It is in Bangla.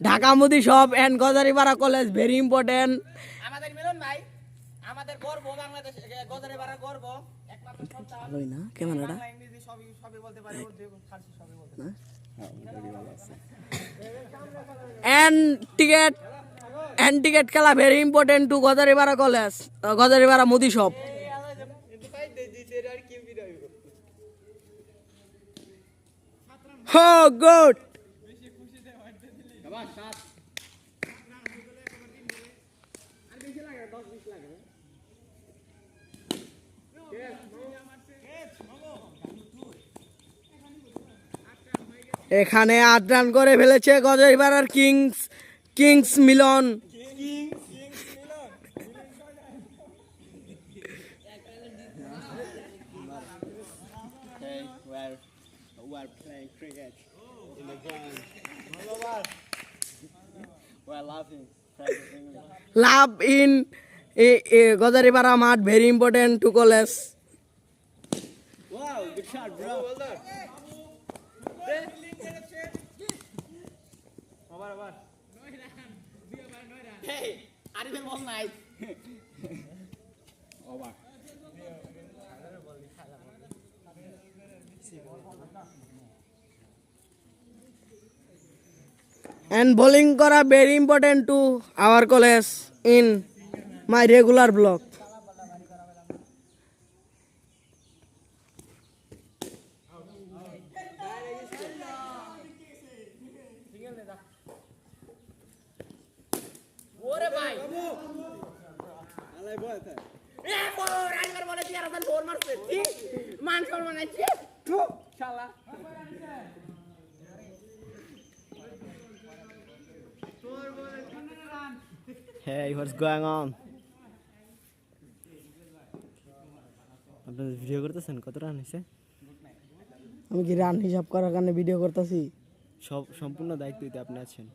ঢাকা মুদি shop and Gajaripara college very important. আমাদের মিলন ভাই, আমাদের গর্ব বাংলাদেশ, গজারিপাড়া গর্ব, একমাত্র সন্তান। ভালোই না ক্যামেরাটা। বাংলা ইংরেজি সবই বলতে পারে, উর্দু ফার্সি সবই বলতে পারে। এন্ড টিকেট খেলা very important to Gajaripara college, Gajaripara মুদি শপ। হো গুড। এখানে ৮ রান করে ফেলেছে গজারিপাড়ার kings Milon. We're playing cricket in the ground. We're laughing, practicing. Love in Gajaripara মাঠ very important to college. Wow, good shot, bro. Well done. Hey, আরিফের বল নাই। Over. And bowling kora very important to our college in my regular blog. ওরে ভাই, Alay boy tha. এ বড় রাইবার বলে 13 ফোর মারছে, ঠিক মান সম্মান আছে, থু শালা। Hey, what's going on? আপনারা ভিডিও করতেছেন? কত রান হয়েছে? আমি কি রান হিসাব করার কারণে ভিডিও করতেছি? সব সম্পূর্ণ দায়িত্ব দিতে আপনি আছেন।